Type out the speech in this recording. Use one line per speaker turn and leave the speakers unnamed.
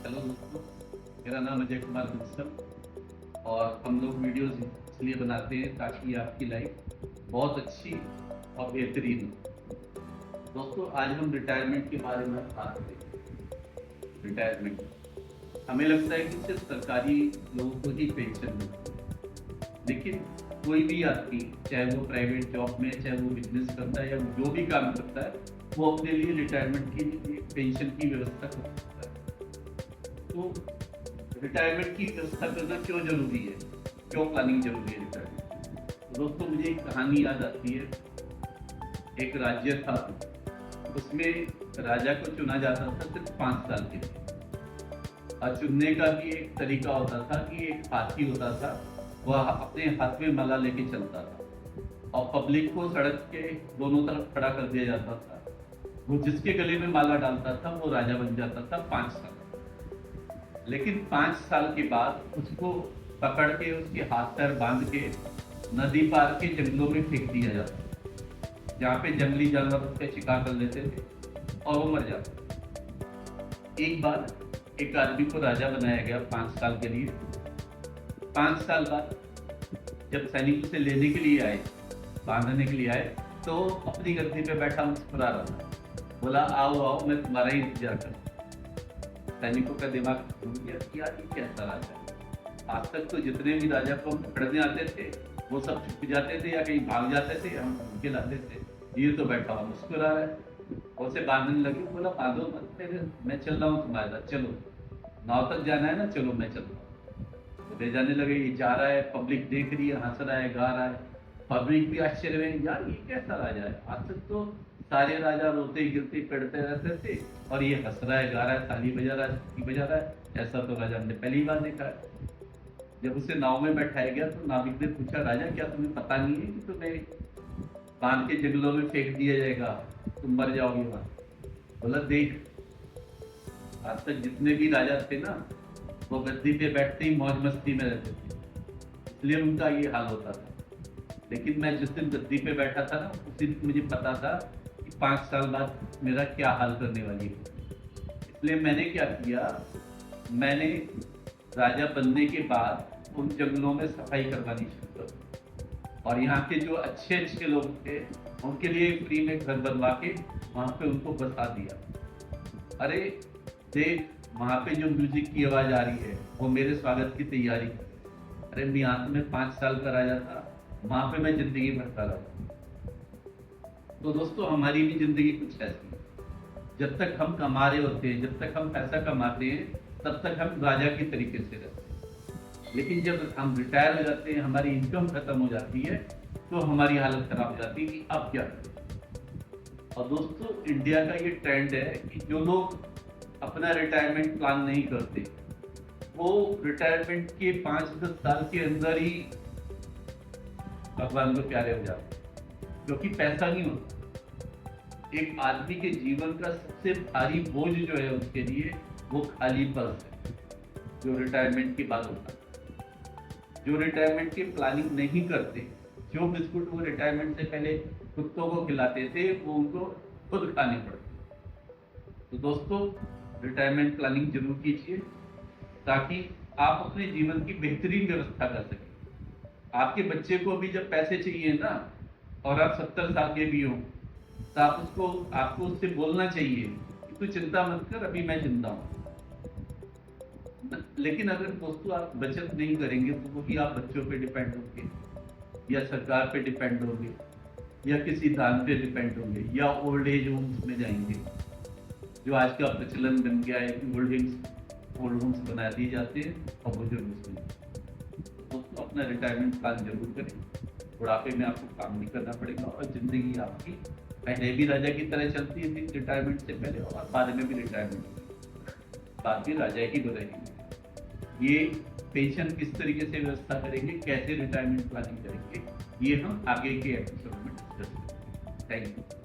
Hello दोस्तों, मेरा नाम अजय कुमार बंसल और हम लोग वीडियोस इसलिए बनाते हैं ताकि आपकी लाइफ बहुत अच्छी और बेहतरीन हो। दोस्तों, आज हम रिटायरमेंट के बारे में बात करेंगे। रिटायरमेंट हमें लगता है कि सिर्फ सरकारी लोगों को ही पेंशन मिलती है, लेकिन कोई भी आदमी, चाहे वो प्राइवेट जॉब में, चाहे वो बिजनेस करता है या जो भी काम करता है, वो अपने लिए रिटायरमेंट की पेंशन की व्यवस्था कर सकता है। तो रिटायरमेंट की व्यवस्था करना क्यों जरूरी है, क्यों प्लानिंग जरूरी है रिटायरमेंट? तो दोस्तों, मुझे एक कहानी याद आती है। एक राज्य था, उसमें राजा को चुना जाता था सिर्फ 5 साल के लिए। और चुनने का भी एक तरीका होता था कि एक हाथी होता था, वह अपने हाथ में माला लेके चलता था और पब्लिक को सड़क के दोनों तरफ खड़ा कर दिया जाता था। वो जिसके गले में माला डालता था वो राजा बन जाता था 5 साल। लेकिन 5 साल के बाद उसको पकड़ के, उसके हाथ पैर बांध के नदी पार के जंगलों में फेंक दिया जाता, जहाँ पे जंगली जानवर उसका शिकार कर लेते थे और वो मर जाता। एक बार एक आदमी को राजा बनाया गया 5 साल के लिए। 5 साल बाद जब सैनिक उसे लेने के लिए आए, बांधने के लिए आए, तो अपनी गद्दी पे बैठा मुस्कुरा रहा था। बोला, आओ आओ, मैं तुम्हारा ही इंतजार कर। सैनिकों का दिमाग घूम गया कि यार ये कैसा राजा है। आज तक तो जितने भी राजा को पकड़ने आते थे वो सब छुप जाते थे या कहीं भाग जाते थे, हम उनके लाते थे। ये तो बैठा हुआ मुस्कुरा रहा है। उसे बांधने लगे, बोला बांधो मत, मैं चल रहा हूँ तुम्हारे साथ, चलो नाव तक जाना है ना, चलो मैं चल रहा हूँ। ले जाने लगे, ये जा रहा है, पब्लिक देख रही है, हंस रहा है, गा रहा है। पब्लिक भी आश्चर्य में, यार ये कैसा राजा है, आज तक तो सारे राजा रोते गिरते पड़ते रहते थे और ये हंस रहा है, गा रहा है, ताली बजा रहा है, चुटकी बजा रहा है। ऐसा तो राजा हमने पहली बार देखा है। जब उसे नाव में बैठाया गया तो नाविक ने पूछा, राजा क्या तुम्हें पता नहीं है कि तुम्हें बांध के जंगलों में फेंक दिया जाएगा, तुम मर जाओगे वहां? बोला, देख, आज तक जितने भी राजा थे ना, वो गद्दी पे बैठते ही मौज मस्ती में रहते थे, इसलिए उनका ये हाल होता था। लेकिन मैं जिस दिन गद्दी पे बैठा था ना, उस दिन मुझे पता था कि 5 साल बाद मेरा क्या हाल करने वाली है। इसलिए मैंने क्या किया, मैंने राजा बनने के बाद उन जंगलों में सफाई करवानी शुरू कर दी और यहाँ के जो अच्छे अच्छे लोग थे उनके लिए फ्री में घर बनवा के वहाँ पे उनको बसा दिया। अरे देख, वहाँ पे जो म्यूजिक की आवाज आ रही है वो मेरे स्वागत की तैयारी है। अरे मैं यहाँ में 5 साल का राजा था, वहाँ पे मैं जिंदगी भरता रहा। तो दोस्तों, हमारी भी जिंदगी कुछ ऐसी है। जब तक हम कमा रहे होते हैं, जब तक हम पैसा कमाते हैं, तब तक हम राजा की तरीके से रहते हैं। लेकिन जब हम रिटायर हो जाते हैं, हमारी इनकम खत्म हो जाती है, तो हमारी हालत खराब हो जाती है कि अब क्या करें। और दोस्तों, इंडिया का ये ट्रेंड है कि जो लोग अपना रिटायरमेंट प्लान नहीं करते, वो रिटायरमेंट के 5-10 साल के अंदर ही भगवान को प्यारे हो जाते हैं, क्योंकि पैसा नहीं होता। एक आदमी के जीवन का सबसे भारी बोझ जो है उसके लिए, वो खाली पर्स है, जो रिटायरमेंट के बाद होता है। जो रिटायरमेंट की प्लानिंग नहीं करते, जो बिस्कुट वो रिटायरमेंट से पहले कुत्तों को खिलाते थे, वो उनको खुद खाने पड़ते। तो दोस्तों, रिटायरमेंट प्लानिंग जरूर कीजिए ताकि आप अपने जीवन की बेहतरीन व्यवस्था कर सकें। आपके बच्चे को भी जब पैसे चाहिए ना, और आप 70 साल के भी हो, तो आपको उससे बोलना चाहिए कि तू चिंता मत कर, अभी मैं जिंदा हूँ। लेकिन अगर दोस्तों आप बचत नहीं करेंगे तो वही आप बच्चों पे डिपेंड होंगे या सरकार पे डिपेंड होंगे या किसी दान पे डिपेंड होंगे या ओल्ड एज होम्स में जाएंगे, जो आज का प्रचलन बन गया है कि ओल्ड होम्स बना दिए जाते हैं और बुजुर्ग उसमें। दोस्तों, अपना रिटायरमेंट प्लान जरूर करें। बुढ़ापे में आपको काम नहीं करना पड़ेगा और जिंदगी आपकी पहले भी राजा की तरह चलती थी रिटायरमेंट से पहले, और बाद में भी रिटायरमेंट बाद में राजा ही रहेंगे। ये पेंशन किस तरीके से व्यवस्था करेंगे, कैसे रिटायरमेंट प्लानिंग करेंगे, ये हम आगे के एपिसोड में डिस्कस करेंगे। Thank you.